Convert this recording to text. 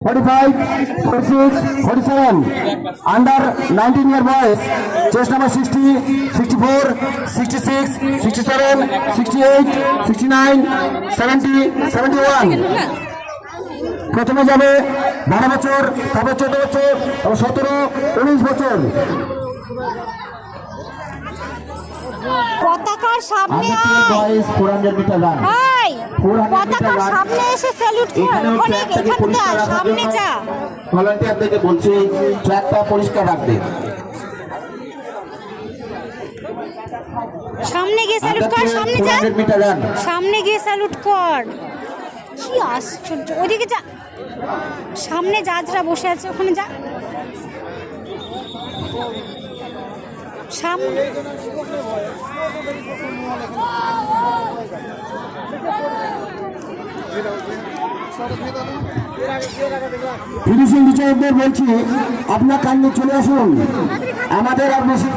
45, 46, 47, under 19-year boys, chest number 60, 64, 66, 67, 68, 69, 70, 71. প্রথমে যাবে 12 বছর, তারপর 14 বছর, তারপর 17, 19 বছর। পতাকার সামনে বয়েজ 400 মিটার রান। আয় পতাকার সামনে এসে স্যালুট কর। অনেক এখানে যা সামনে যা। ভলান্টিয়ারদেরকে বলছি ট্র্যাকটা পরিষ্কার রাখবে। সামনে গিয়ে স্যালুট কর, সামনে যা, সামনে গিয়ে স্যালুট কর। কি আশ্চর্য, ওইদিকে যা, সামনে জাজরা বসে আছে, ওখানে যা। সামনে ফিনিশিং টিচারদের বলছি আপনার কান্নে চলে আসুন, আমাদের আর বেশি